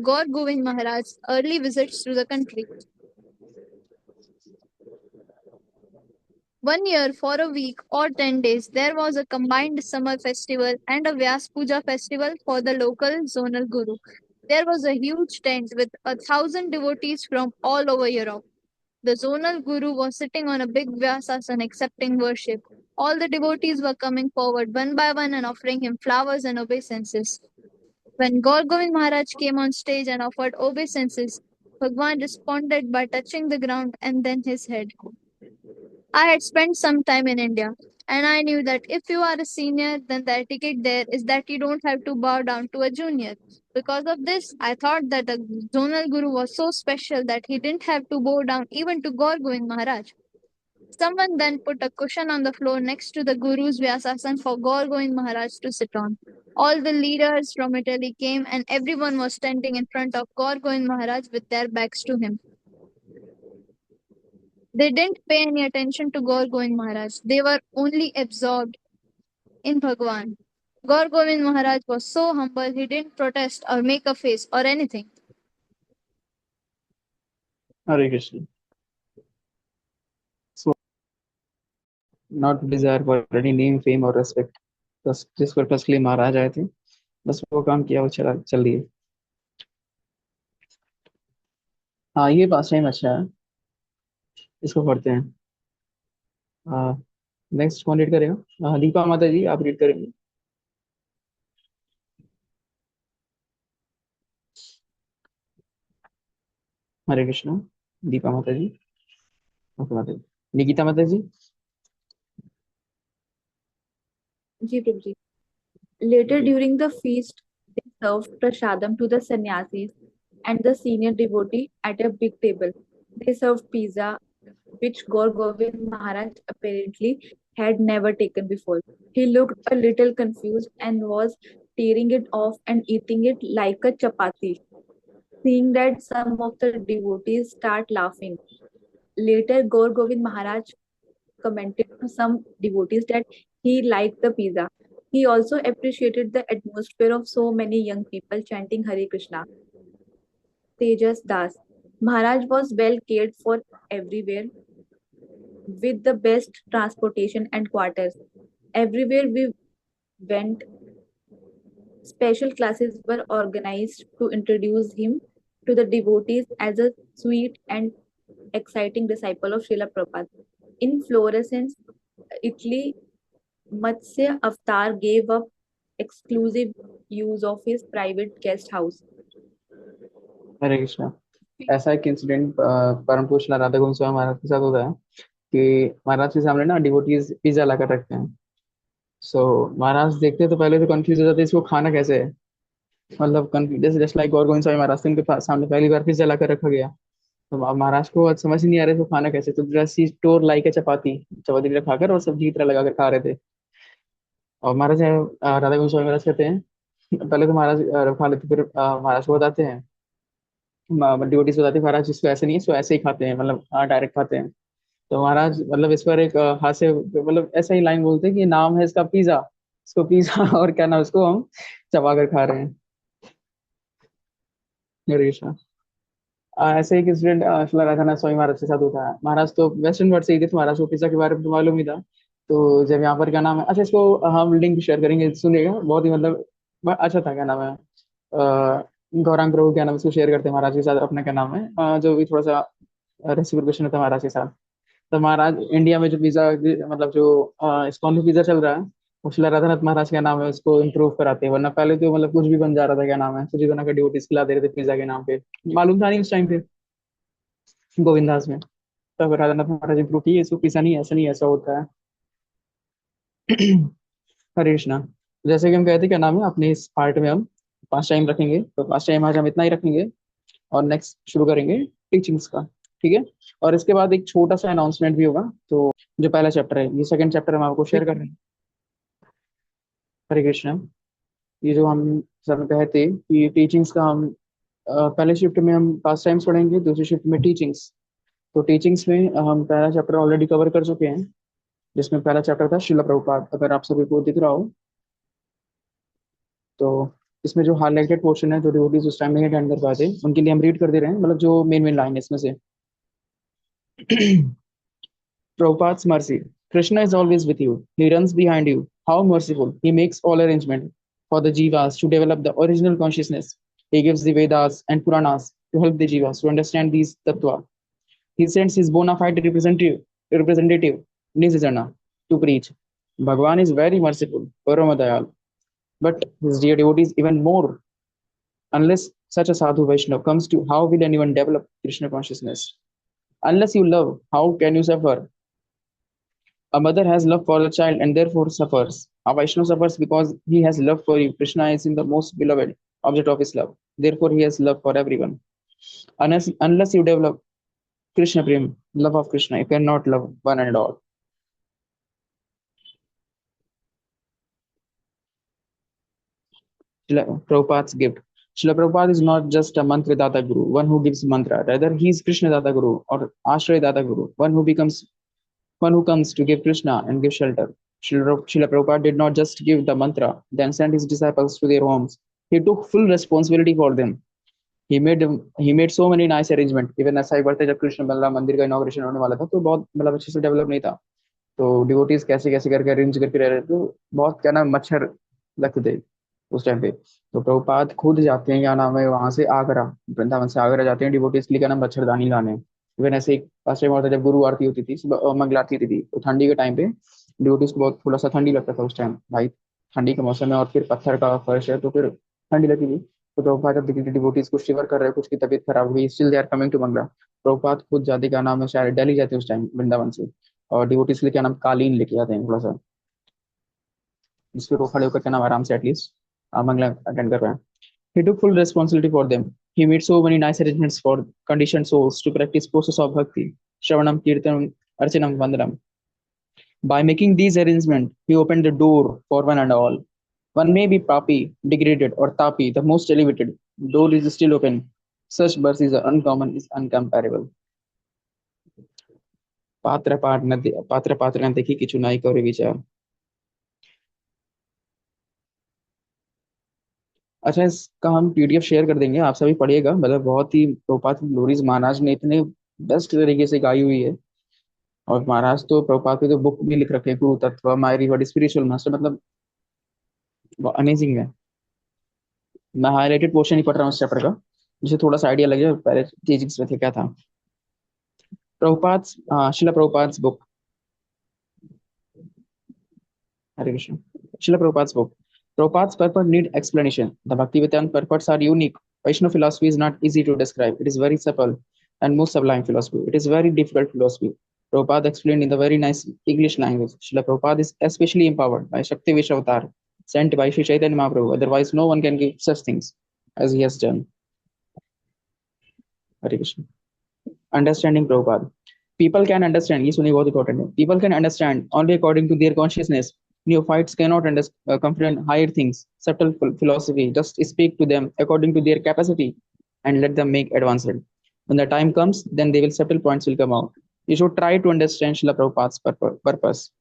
Gaur Govind Maharaj's early visits to the country. One year, for a week or 10 days, there was a combined summer festival and a Vyas Puja festival for the local zonal guru. There was a huge tent with 1,000 devotees from all over Europe. The zonal guru was sitting on a big Vyasasana accepting worship. All the devotees were coming forward one by one and offering him flowers and obeisances. When Gaur Govind Maharaj came on stage and offered obeisances, Bhagwan responded by touching the ground and then his head. I had spent some time in India, and I knew that if you are a senior, then the etiquette there is that you don't have to bow down to a junior. Because of this, I thought that the zonal guru was so special that he didn't have to bow down even to Gaur Govind Maharaj. Someone then put a cushion on the floor next to the Guru's Vyasasan for Gaur Govind Maharaj to sit on. All the leaders from Italy came and everyone was standing in front of Gaur Govind Maharaj with their backs to him. They didn't pay any attention to Gaur Govind Maharaj. They were only absorbed in Bhagwan. Gaur Govind Maharaj was so humble, he didn't protest or make a face or anything. Hare Krishna. So not desire for any name, fame or respect, बस जिस purpose के लिए महाराज आए थे, बस वो काम किया, वो चला चल दिए। हाँ, ये पास टाइम अच्छा है, इसको पढ़ते हैं। हाँ, नेक्स्ट कौन रीड करेगा? हाँ, दीपा माता जी, आप रीड करेंगे। हरे कृष्णा। दीपा माता जी। ओके माता जी। निकिता माता जी। जी प्रभु जी. Later during the feast, they served prasadam to the sannyasis and the senior devotee at a big table. They served pizza, which Gaur Govind Maharaj apparently had never taken before. He looked a little confused and was tearing it off and eating it like a chapati. Seeing that, some of the devotees start laughing. Later, Gaur Govind Maharaj commented to some devotees that he liked the pizza. He also appreciated the atmosphere of so many young people chanting Hare Krishna. Tejas Das. Maharaj was well cared for everywhere with the best transportation and quarters. Everywhere we went, special classes were organized to introduce him to the devotees as a sweet and exciting disciple of Srila Prabhupada. In Florence, Italy, Matsya Avatar gave up exclusive use of his private guest house. हरे कृष्णा। ऐसा एक incident परम पूज्य राधा गोविंद स्वामी महाराज के साथ होता है कि महाराज के सामने ना डिवोटीज पिज्जा ला कर रखते हैं। सो महाराज देखते हैं तो पहले तो कंफ्यूज हो जाते हैं इसको खाना कैसे है। मतलब कंफ्यूज जस्ट लाइक गौर गोविंद स्वामी महाराज उनके सामने पहली बार पिज्जा ला कर रखा गया। तो अब महाराज को आज समझ ही नहीं आ रहा है इसको खाना कैसे, तो जस्ट ही टोर लाइक है चपाती चपाती खाकर और सब्जी की तरह लगा कर खा रहे थे। और महाराज राधा गोविंद स्वामी महाराज कहते हैं पहले तो महाराज खा लेते, फिर महाराज को बताते हैं, डिवोटीज बताते हैं महाराज इसको ऐसे नहीं है, इसको ऐसे ही खाते हैं, मतलब डायरेक्ट खाते हैं। तो महाराज मतलब इस पर एक हास्य मतलब ऐसा ही लाइन बोलते हैं कि नाम है इसका पिज्जा, इसको पिज्जा और क्या नाम, इसको हम चबा कर खा रहे हैं। हरे कृष्णा। ऐसे एक इंसिडेंट शिला राधानाथ स्वामी महाराज के साथ होता है। महाराज तो वेस्टर्न वर्ड से ही थे, तो महाराज को पिज्जा के बारे में तो मालूम ही था। तो जब यहाँ पर क्या नाम है, अच्छा इसको हम लिंक शेयर करेंगे, सुनिएगा, बहुत ही मतलब अच्छा था। क्या नाम है गौरांग प्रभु, क्या नाम है, इसको शेयर करते हैं महाराज के साथ अपना, क्या नाम है जो भी थोड़ा सा रेसिप्रोकेशन होता है महाराज के साथ। तो महाराज इंडिया में जो पिज्जा मतलब जो स्कॉर्न पिज्जा चल रहा है, वो शिला राधानाथ महाराज का नाम है, उसको इम्प्रूव कराते हैं। वरना पहले तो मतलब कुछ भी बन जा रहा था, क्या नाम है कुछ भी बना कर डिवोटीज खिला दे रहे थे पिज्जा के नाम पे, मालूम था नहीं उस टाइम पे गोविंदास में। तब राधानाथ महाराज इम्प्रूव किए, इसको पिज्जा नहीं ऐसा नहीं ऐसा होता है। हरे कृष्णा। जैसे कि हम कहते हैं, क्या नाम है, अपने इस पार्ट में हम 5 टाइम रखेंगे, तो 5 टाइम आज हम इतना ही रखेंगे और नेक्स्ट शुरू करेंगे टीचिंग्स का, ठीक है। और इसके बाद एक छोटा सा अनाउंसमेंट भी होगा। तो जो पहला चैप्टर है, ये सेकंड चैप्टर हम आपको शेयर कर रहे हैं। हरे कृष्णा। ये जो हम सर कहते कि टीचिंग्स का हम पहले शिफ्ट में हम पास टाइम्स पढ़ेंगे, दूसरी शिफ्ट में टीचिंग्स। तो टीचिंग्स में हम पहला चैप्टर ऑलरेडी कवर कर चुके हैं, जिसमें पहला चैप्टर था शिला प्रभुपाद। अगर आप सभी को दिख रहा हो तो इसमें जो हाईलाइटेड पोर्शन है, जो डिवोटीज उस टाइम नहीं अटेंड कर पाते, उनके लिए हम रीड कर दे रहे हैं, मतलब जो मेन मेन लाइन है इसमें से। Prabhupada's mercy. Krishna is always with you. He runs behind you. How merciful. He makes all arrangement for the jivas to develop the original consciousness. He gives the Vedas and Puranas to help the jivas to understand these tattva. He sends his bona fide representative Nisajana to preach. Bhagavan is very merciful, Paramadayal. But his dear devotees even more. Unless such a sadhu Vaishnava comes to, how will anyone develop Krishna consciousness? Unless you love, how can you suffer? A mother has love for the child and therefore suffers. A Vaishnava suffers because he has love for you. Krishna is in the most beloved object of his love. Therefore, he has love for everyone. Unless you develop Krishna Prem, love of Krishna, you cannot love one and all. Srila Prabhupada's gift. Srila Prabhupada is not just a mantra data guru, one who gives mantra. Rather, he is Krishna data guru or Ashray data guru, one who comes to give Krishna and give shelter. Srila Prabhupada did not just give the mantra, then sent his disciples to their homes. He took full responsibility for them. He made so many nice arrangement. Even ऐसा एक बार था जब कृष्ण बलराम मंदिर का inauguration होने वाला था, तो बहुत मतलब अच्छे से डेवलप नहीं था। तो डिवोटीज कैसे कैसे करके अरेंज करके रह रहे थे, तो बहुत क्या नाम मच्छर लगते थे उस टाइम पे। तो प्रभुपाद खुद जाते हैं, क्या नाम है, वहां से आगरा, वृंदावन से आगरा जाते हैं डिवोटीज के लिए, क्या नाम, मच्छरदानी लाने। इवन ऐसे एक फर्स्ट टाइम होता जब गुरु आरती होती थी, मंगल आरती होती थी, तो ठंडी के टाइम पे डिवोटीज को बहुत थोड़ा सा ठंडी लगता था उस टाइम भाई, ठंडी के मौसम में, और फिर पत्थर का फर्श है तो फिर ठंडी लगती थी। तो प्रभुपाद जब डिवोटीज को शिवर कर रहे हैं, कुछ की तबीयत खराब हुई, still they are coming to bungalow. Prabhupada खुद जाते, क्या नाम है, शायद दिल्ली जाते हैं उस टाइम वृंदावन से, और डिवोटीज के लिए क्या नाम कालीन लेके आते हैं थोड़ा सा, जिसके वो खड़े होकर क्या नाम आराम से एटलीस्ट मंगला अटेंड कर रहे हैं। He took full responsibility for them. He made so many nice arrangements for conditioned souls to practice process of bhakti, Shravanam, Kirtanam, Archanam, Vandanam. By making these arrangements, he opened the door for one and all. One may be papi, degraded, or tapi, the most elevated. Door is still open. Such birth is uncommon, is uncomparable. पात्र पात्र ने देखी कि चुनाई करे विचार। अच्छा, इसका हम पीडीएफ शेयर कर देंगे, आप सभी पढ़िएगा। मतलब बहुत ही प्रभुपाद ग्लोरीज महाराज ने इतने बेस्ट तरीके से गाई हुई है। और महाराज तो प्रभुपाद के तो बुक भी लिख रखे हैं, गुरु तत्व, माय रिवर्ड, स्पिरिचुअल मास्टर, मतलब अमेजिंग है। मैं हाईलाइटेड पोर्शन ही पढ़ रहा हूँ इस चैप्टर का, मुझे थोड़ा सा आइडिया लगे पहले टीचिंग्स में थे क्या था। प्रभुपाद, शिला Prabhupada book, Hare Krishna. Shila Prabhupada book, Prabhupada's purport need explanation. The Bhaktivedanta purports are unique. Vaishnava philosophy is not easy to describe. It is very simple and most sublime philosophy. It is very difficult philosophy. Prabhupada explained in the very nice English language. Srila Prabhupada is especially empowered by Shakti Vishavatar, sent by Sri Chaitanya Mahaprabhu. Otherwise, no one can give such things as he has done. Hare Krishna. Understanding Prabhupada. People can understand, ये सुनिए बहुत important है. People can understand only according to their consciousness. Neophytes cannot comprehend higher things, subtle philosophy. Just speak to them according to their capacity and let them make advancement. When the time comes, then they will subtle points will come out. You should try to understand Srila Prabhupada's purpose.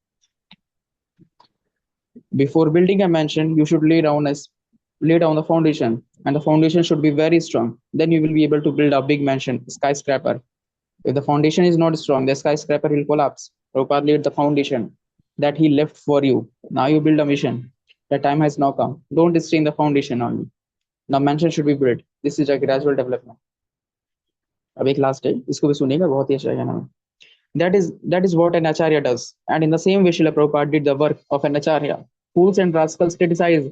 Before building a mansion, you should lay down the foundation, and the foundation should be very strong. Then you will be able to build a big mansion, skyscraper. If the foundation is not strong, the skyscraper will collapse. Prabhupada laid the foundation that he left for you. Now you build a mission. The time has now come. Don't stay in the foundation only. The mansion should be built. This is a gradual development. अब एक last है, इसको भी सुनिएगा, बहुत ही अच्छा है नाम। That is what an acharya does. And in the same way, Srila Prabhupada did the work of an acharya. Fools and rascals criticize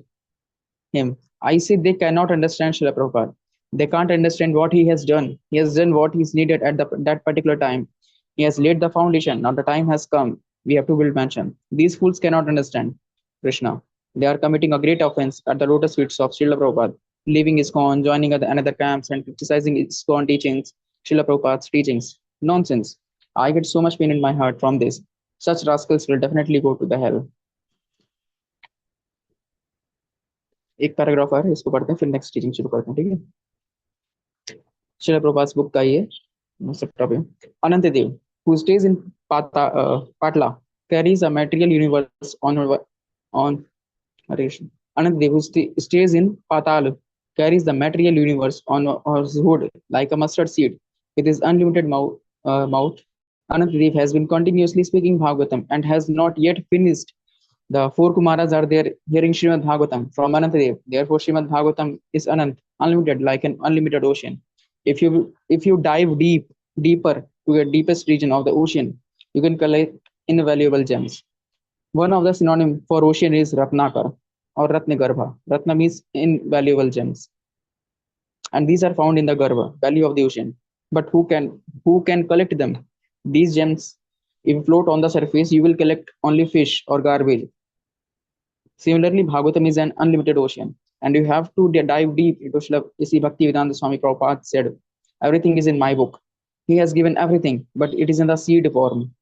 him. I say they cannot understand Srila Prabhupada. They can't understand what he has done. He has done what is needed at that particular time. He has laid the foundation. Now the time has come. We have to build mansion. These fools cannot understand Krishna. They are committing a great offense at the lotus feet of Srila Prabhupada, leaving ISKCON, joining another camps, and criticizing ISKCON teachings, Srila Prabhupada's teachings. Nonsense. I get so much pain in my heart from this. Such rascals will definitely go to the hell. एक paragraph है, इसको पढ़ते हैं, फिर next teaching शुरू करते हैं, ठीक है। श्रील प्रभुपाद बुक का ये अनंत देव, who stays in Patla, carries a material universe on Anant Dev, who stays in Patal, carries the material universe on his hood like a mustard seed. With his unlimited mouth, Anant Dev has been continuously speaking Bhagavatam and has not yet finished. The four Kumaras are there hearing Srimad Bhagavatam from Anantadev. Therefore, Srimad Bhagavatam is unlimited, like an unlimited ocean. If you dive deeper to the deepest region of the ocean, you can collect invaluable gems. One of the synonym for ocean is Ratnakar or Ratnagarbha. Ratna means invaluable gems, and these are found in the Garbha, valley of the ocean. But who can collect them? These gems, if you float on the surface, you will collect only fish or garbage. Similarly, Bhagavatam is an unlimited ocean, and you have to dive deep into Sri Bhaktivedanta Swami Prabhupada said, everything is in my book. He has given everything, but it is in the seed form.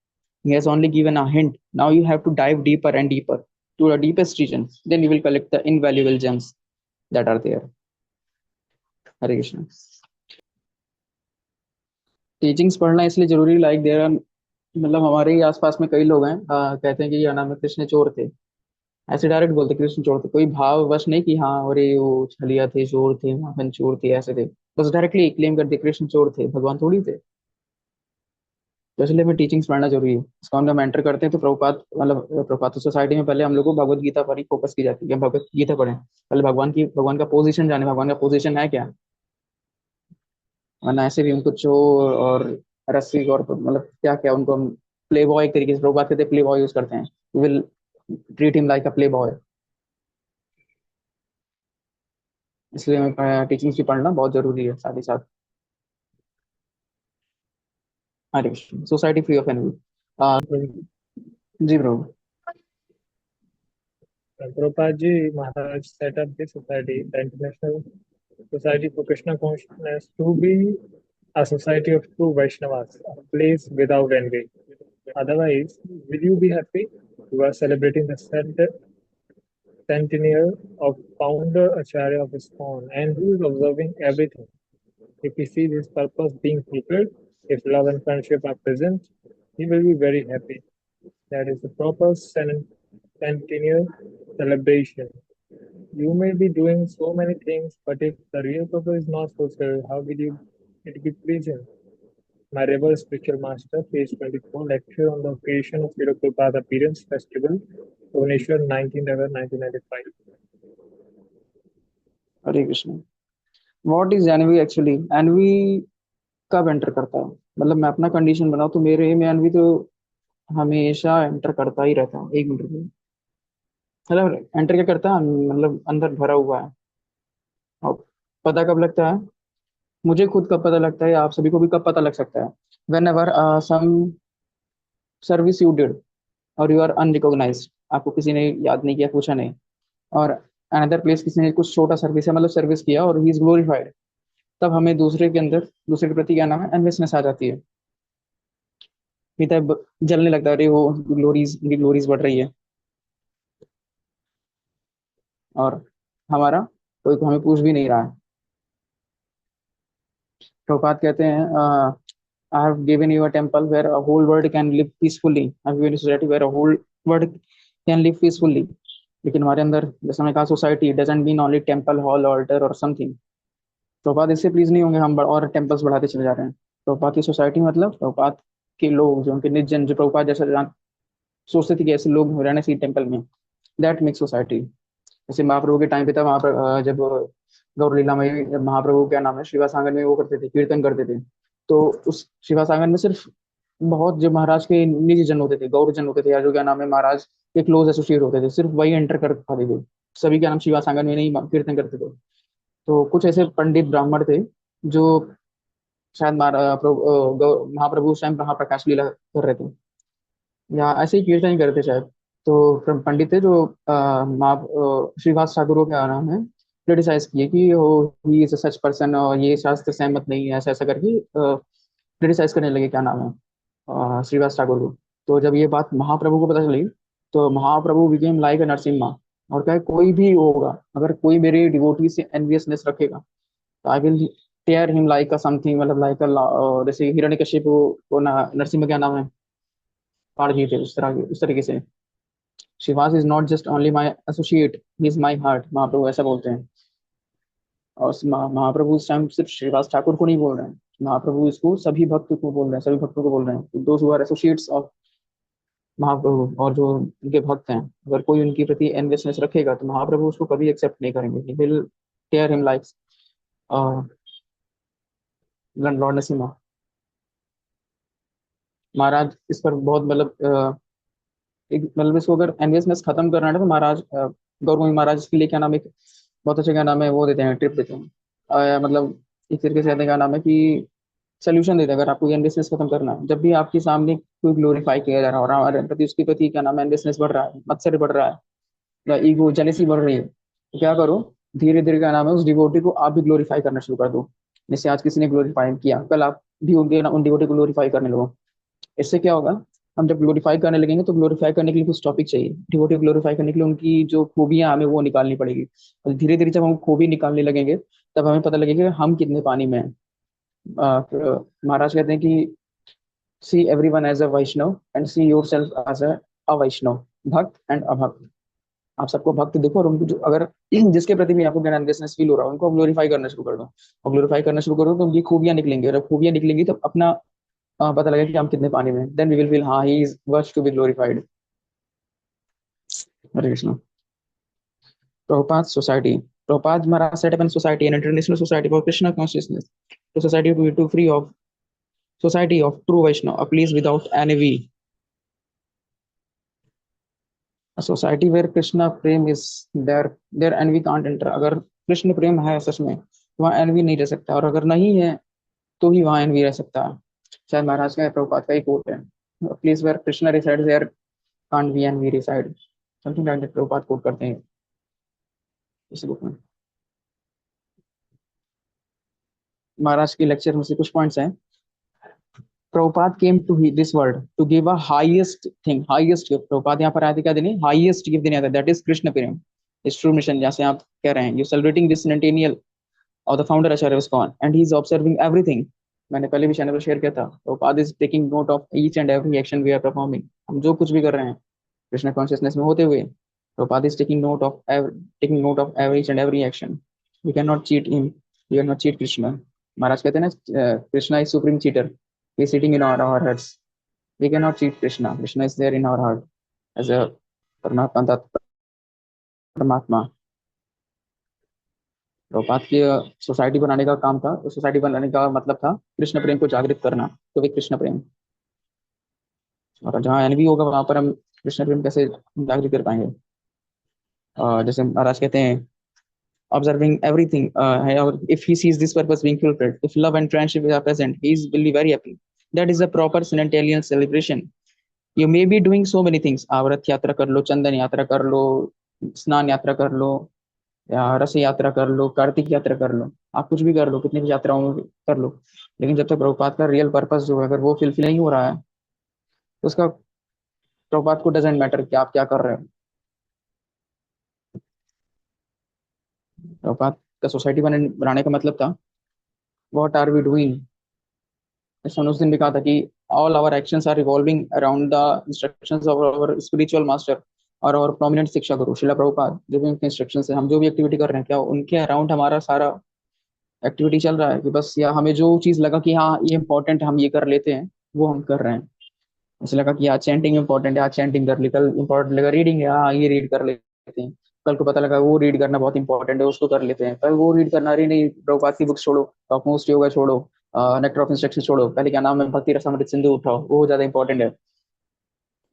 He has only given a hint. Now you have to dive deeper and deeper to the deepest region. Then you will collect the invaluable gems that are there. Hare Krishna. Teachings पढ़ना इसलिए जरूरी, like there are, मतलब हमारे ही आसपास में कई लोग हैं, कहते हैं कि ये नाम है कृष्ण चोर थे, ऐसे डायरेक्ट बोलते कृष्ण चोर थे, कोई भाव वश नहीं कि हाँ अरे वो छलिया थे, चोर थे, मोहन चोर थे, ऐसे थे, बस डायरेक्टली क्लेम करते कृष्ण चोर थे, भगवान थोड़ी थे। तो इसलिए हमें टीचिंग्स पढ़ना जरूरी है। इसको हम जब एंटर करते हैं तो प्रभुपाद सोसाइटी में पहले हम लोग को भगवत गीता पर ही फोकस की जाती है, भगवत गीता पढ़ें, पहले भगवान का पोजीशन जाने, भगवान का पोजीशन है क्या, वरना ऐसे भी उनको चोर और रसिक और मतलब क्या क्या उनको हम प्ले बॉय एक तरीके से, प्रभुपाद कहते हैं प्ले बॉय यूज करते हैं, will treat him like a play boy. इसलिए मैं टीचिंग्स भी पढ़ना बहुत जरूरी है साथ ही साथ। Hare Krishna. Society free of envy. जी bro. Prabhupada ji Maharaj set up this society, the International Society for Krishna Consciousness, to be a society of true Vaishnavas, a place without envy. Otherwise, will you be happy? You are celebrating the centennial of founder Acharya of ISKCON, and who is observing everything. If he sees his purpose being fulfilled, if love and friendship are present, he will be very happy. That is the proper centennial celebration. You may be doing so many things, but if the real purpose is not fulfilled, how will you it be pleasing? My Rebel Spiritual Master, page 24, lecture on the occasion of Srila Prabhupada Appearance Festival, Bhubaneswar, 19 November 1995. Hare Krishna. What is envy actually? Envy कब enter करता है? मतलब मैं अपना condition बनाऊं तो मेरे में एनवी तो हमेशा एंटर करता ही रहता है। एक मिनट रुको। मतलब एंटर क्या करता है, मतलब अंदर भरा हुआ है। और पता कब लगता है? मुझे खुद कब पता लगता है, आप सभी को भी कब पता लग सकता है? Whenever some service you did और यू आर अनरिकॉग्नाइज्ड, आपको किसी ने याद नहीं किया, पूछा नहीं, और अनदर प्लेस किसी ने कुछ छोटा सर्विस है, मतलब सर्विस किया और ही इज ग्लोरीफाइड, तब हमें दूसरे के अंदर, दूसरे के प्रति क्या नाम है, एनवियसनेस आ जाती है। फिर तब जलने लगता है, अरे वो ग्लोरीज, उनकी ग्लोरीज बढ़ रही है, और हमारा कोई हमें पूछ भी नहीं रहा है। प्रभुपाद कहते हैं, I have given you a temple where a whole world can live peacefully, I have given society where a whole world can live peacefully. लेकिन हमारे अंदर, जैसे मैंने कहा, society doesn't mean only temple, hall, altar और something. Prabhupada इससे please नहीं होंगे हम और टेम्पल्स बढ़ाते चले जा रहे हैं। प्रभुपाद की सोसाइटी मतलब प्रभुपाद के लोग, जो उनके निज जन, जो प्रभुपाद जैसा सोचते थे कि ऐसे लोग रहने चाहिए टेम्पल में, दैट मेक सोसाइटी। जैसे महाप्रभु के टाइम पे था, वहां पर जब गौर लीला में, जब महाप्रभु क्या नाम है, शिवा सांगन में वो करते थे, कीर्तन करते थे, तो उस शिवा सांगन में सिर्फ बहुत जो महाराज के निजी जन होते थे, गौर जन होते थे, या जो क्या नाम है, महाराज के क्लोज एसोसिएट होते थे, सिर्फ वही एंटर कर पाते थे। सभी क्या नाम शिवा सांगन में नहीं कीर्तन करते थे। तो कुछ ऐसे पंडित ब्राह्मण थे जो शायद महाप्रभु उस टाइम महाप्रकाश लीला कर रहे थे, या ऐसे ही कीर्तन ही करते शायद। तो पंडित थे जो श्रीवास ठाकुर को क्या नाम है, क्रिटिसाइज किए कि वो ही इज सच पर्सन, और ये शास्त्र सहमत नहीं है, ऐसा ऐसा करके क्रिटिसाइज करने लगे, क्या नाम है, श्रीवास ठाकुर को। तो जब ये बात महाप्रभु को पता चली, तो महाप्रभु बिकेम लाइक अ नरसिम्हा, और क्या, कोई भी होगा, अगर कोई मेरे डिवोटी से एनवियसनेस रखेगा, तो I will tear him like a something, मतलब लाइक अ, जैसे हिरण्यकशिपु को नरसिम्हा क्या नाम है, फाड़ दिए थे, उस तरीके से। Shivas is not just only my associate, he is my heart, Mahaprabhu ऐसा बोलते हैं। और महाप्रभु इस टाइम सिर्फ श्रीवास ठाकुर को नहीं बोल रहे हैं, महाप्रभु इसको सभी भक्त को बोल रहे हैं, सभी भक्तों को बोल रहे हैं, those who are associates of Mahaprabhu, और जो उनके भक्त हैं, अगर कोई उनके प्रति एनवियसनेस रखेगा, तो महाप्रभु उसको कभी एक्सेप्ट नहीं करेंगे, he will tear him like lord Narasimha. Maharaj इस पर बहुत मतलब एक मतलब इसको अगर एनवियसनेस खत्म करना है तो महाराज गौरव महाराज के लिए क्या नाम है, एक बहुत अच्छा क्या नाम है, वो देते हैं, टिप देते हैं, मतलब एक तरीके से कहते हैं, क्या नाम है कि सोल्यूशन देते हैं। अगर आपको एनवियसनेस खत्म करना है, जब भी आपके सामने कोई ग्लोरीफाई किया जा रहा है और हमारे प्रति, उसके प्रति क्या नाम है, एनवियसनेस बढ़ रहा है, मत्सर्य बढ़ रहा है, या ईगो जेलेसी बढ़ रही है, तो क्या करो, धीरे धीरे क्या नाम है, उस डिवोटी को आप भी ग्लोरीफाई करना शुरू कर दो। जैसे आज किसी ने ग्लोरीफाई किया, कल आप भी उनके उन डिवोटी को ग्लोरीफाई करने लगो। इससे क्या होगा, हम जब ग्लोरीफाई करने लगेंगे, तो ग्लोरीफाई करने के लिए कुछ टॉपिक चाहिए, डिवोटी ग्लोरीफाई करने के लिए उनकी जो खूबियां हमें वो निकालनी पड़ेगी। और धीरे धीरे जब हम खूबी निकालने लगेंगे, तब हमें पता लगेगा कि हम कितने पानी में हैं। महाराज कहते हैं कि see everyone as a Vaishnava and see yourself as a अवैष्णव, भक्त एंड अभक्त। आप सबको भक्त देखो, और उनको जो अगर जिसके प्रति भी आपको ज्ञानवियसनेस फील हो रहा है, उनको ग्लोरीफाई करना शुरू कर दो। और ग्लोरीफाई करना शुरू करो तो उनकी खूबियां निकलेंगी, और जब खूबियां निकलेंगी, तो अपना पता लगे कि हम कितने पानी में हैं, देन वी विल फील, हाँ, he is worth to be glorified. Hare Krishna. Prabhupada Society. Prabhupada Maharaj set up a society, an international society for Krishna consciousness. The society to be too free of society of true Vaishnava, a place without envy. A society where Krishna prem is there, there envy can't enter. अगर कृष्ण प्रेम है सच में, वहाँ N V नहीं रह सकता, और अगर नहीं है तो ही वहाँ एनवी रह सकता है। शायद महाराज का प्रभुपाद का ही कोट है, please where Krishna reside there can't be envy reside, something like that Prabhupada quote करते हैं इस बुक में। महाराज के लेक्चर में से कुछ पॉइंट्स हैं। Prabhupada came to this world to give a highest thing, highest gift. Prabhupada यहाँ पर आए थे क्या देने, highest gift देने आते, that is Krishna Prem. It's true mission, जैसे आप कह रहे हैं, you celebrating this centennial of the founder Acharya ISKCON, and he is observing everything. मैंने पहले भी चैनल पर शेयर किया था, Prabhupada is taking note of each and every action we are performing. हम जो कुछ भी कर रहे हैं कृष्ण कॉन्शियसनेस में होते हुए, Prabhupada is taking note of each and every action. We cannot cheat him, we cannot cheat Krishna. महाराज कहते हैं ना, Krishna is supreme cheater, he is sitting in our hearts. We cannot cheat Krishna. Krishna is there in our heart as a Paramatma, परमात्मा। प्रभुपाद की society बनाने का काम था, तो सोसाइटी बनाने का मतलब था कृष्ण प्रेम को जागृत करना, तो वे कृष्ण प्रेम, और जहाँ एनवी होगा वहां पर हम कृष्ण प्रेम कैसे जागृत कर पाएंगे। जैसे महाराज कहते हैं, observing everything, if he sees this purpose being fulfilled, if love and friendship are present, he will be very happy. That is a proper centennial celebration. You may be doing so many things, आवर्त यात्रा कर लो, चंदन यात्रा कर लो, स्नान यात्रा कर लो, या रस यात्रा कर लो, कार्तिक यात्रा कर लो, आप कुछ भी कर लो, कितनी भी यात्राओं में कर लो, लेकिन जब तक प्रभुपाद का रियल पर्पस जो है अगर वो फिलफिल नहीं हो रहा है, तो उसका प्रभुपाद को डजेंट मैटर कि आप क्या कर रहे हो। प्रभुपाद का सोसाइटी बनाने का मतलब था, व्हाट आर वी डूइंग। जैसे उस दिन भी कहा था कि all our actions are revolving around the instructions of our spiritual master और आवर प्रोमिनेंट शिक्षा गुरु श्रीला प्रभुपाद। जो भी उनके इंस्ट्रक्शंस है, हम जो भी एक्टिविटी कर रहे हैं, क्या उनके अराउंड हमारा सारा एक्टिविटी चल रहा है, कि बस या हमें जो चीज लगा कि हाँ ये इंपॉर्टेंट हम ये कर लेते हैं, वो हम कर रहे हैं। मुझे लगा कि आज चैंटिंग इंपॉर्टेंट है, आज चैंटिंग कर ली, कल इंपॉर्टेंट लगा रीडिंग है, हाँ ये रीड कर लेते हैं, कल को पता लगा वो रीड करना बहुत इंपॉर्टेंट है, उसको कर लेते हैं, कल वो रीड करना, अरे नहीं प्रभुपाद की बुक छोड़ो, टॉप मोस्ट योगा छोड़ो, नेक्टर ऑफ इंस्ट्रक्शन छोड़ो, पहले क्या नाम है भक्ति रसामृत सिंधु उठाओ, वो ज्यादा इंपॉर्टेंट है,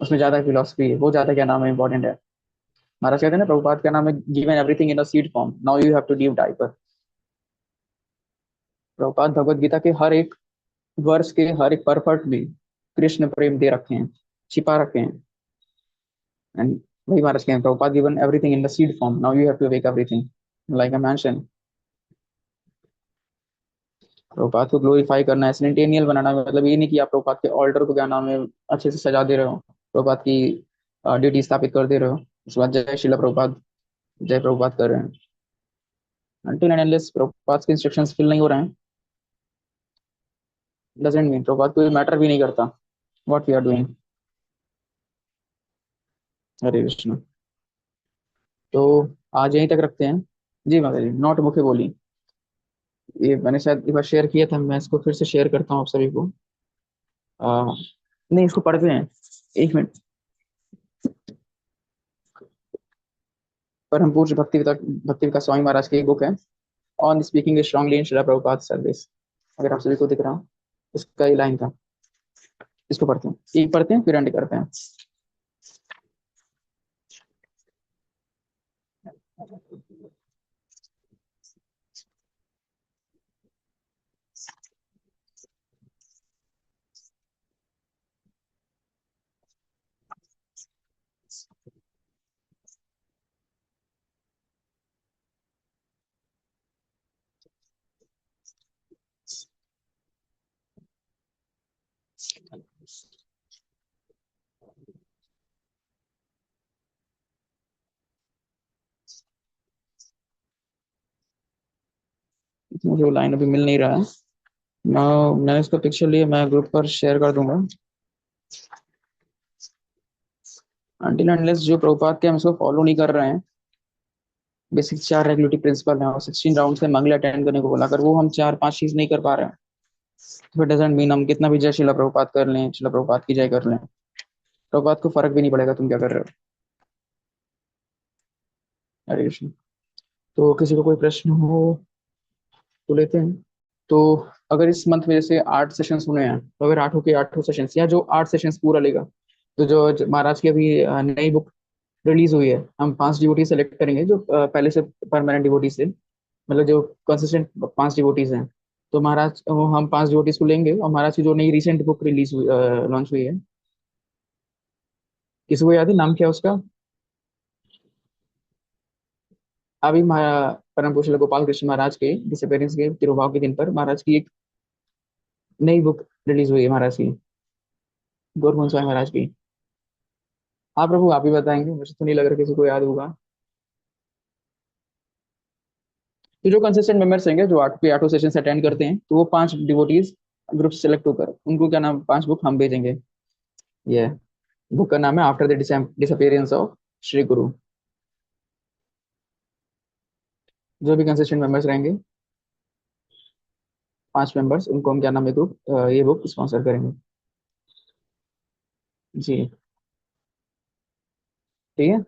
उसमें ज्यादा फिलोसफी है, वो ज्यादा क्या नाम है इंपॉर्टेंट है। महाराज कहते हैं ना, प्रभुपाद का नाम है given everything in a seed form, now you have to deep diaper. Prabhupada Bhagavad Gita के हर एक वर्ष के हर एक परपट में कृष्ण प्रेम दे रखे हैं, छिपा रखे हैं, एंड वही महाराज कहते हैं, Prabhupada given everything in the seed form, now you have to make everything like a mansion. Prabhupada को ग्लोरीफाई करना है, सेंटेनियल बनाना, मतलब ये नहीं कि आप प्रभुपाद के ऑल्टर को क्या नाम है अच्छे से सजा दे रहे हो, प्रभुपाद की ड्यूटी स्थापित कर दे रहे हो, उसके बाद जय श्रीला प्रभुपाद, जय प्रभुपाद कर रहे हैं। अनटिल एंड अनलेस प्रभुपाद के इंस्ट्रक्शंस फिल नहीं हो रहे हैं, डजंट मीन प्रभुपाद को मैटर भी नहीं करता व्हाट वी आर डूइंग। हरे कृष्ण। तो आज यहीं तक रखते हैं। जी माता जी, नॉट मुखे बोली, ये मैंने शायद एक बार शेयर किया था, मैं इसको फिर से शेयर करता हूँ आप सभी को। आ, नहीं, इसको पढ़ते हैं, एक मिनट। परम पूज्य भक्ति विकास स्वामी महाराज की एक बुक है, on speaking strongly in Srila Prabhupada service, अगर आप सभी को दिख रहा हो, इसका ये लाइन था। इसको पढ़ते हैं, एक पढ़ते हैं फिर एंड करते हैं। मुझे वो लाइन अभी मिल नहीं रहा है, मैं इसका पिक्चर लिए मैं ग्रुप पर शेयर कर दूंगा। अनटिल अनलेस जो प्रभुपाद के हम इसको फॉलो नहीं कर रहे हैं, बेसिक 4 रेगुलेटरी प्रिंसिपल हैं और 16 राउंड से मंगल अटेंड करने को बोला, अगर वो हम 4-5 चीज नहीं कर पा रहे हैं, तो डजेंट मीन हम कितना भी जय शिला प्रभुपाद कर लें, शिला प्रभुपाद की जय कर लें, प्रभुपाद को फर्क भी नहीं पड़ेगा तुम क्या कर रहे हो। हरे कृष्ण। तो किसी को कोई प्रश्न हो तो लेते हैं। तो अगर इस मंथ में जैसे 8 सेशंस हुए हैं, तो अगर 8 के 8 सेशंस, या जो 8 सेशंस पूरा लेगा, तो जो महाराज की अभी नई बुक रिलीज हुई है, हम 5 डिवोटी सेलेक्ट करेंगे जो पहले से परमानेंट डिवोटी से, मतलब जो कंसिस्टेंट 5 डिवोटीज हैं, तो महाराज वो हम 5 डिवोटीज को लेंगे, और महाराज की जो नई रिसेंट बुक रिलीज हुई, लॉन्च हुई है, किसी को याद है नाम क्या है उसका? अभी परम कुशल गोपाल कृष्ण महाराज के डिसअपेरेंस के तिरुभाव के दिन पर महाराज की एक नई बुक रिलीज हुई है महाराज की, गौरकुंज स्वामी महाराज की। हाँ प्रभु, आप ही बताएंगे, मुझे तो नहीं लग रहा किसी को याद होगा। तो जो कंसिस्टेंट मेंबर्स हैं जो आठों सेशन अटेंड करते हैं, तो वो 5 डिवोटीज ग्रुप सेलेक्ट होकर उनको क्या नाम 5 बुक हम भेजेंगे। ये बुक का नाम है after the disappearance of Shri गुरु। जो भी कंसिस्टेंट मेंबर्स रहेंगे, 5 मेंबर्स, उनको हम क्या नाम है ग्रुप ये बुक स्पॉन्सर करेंगे। जी, ठीक है।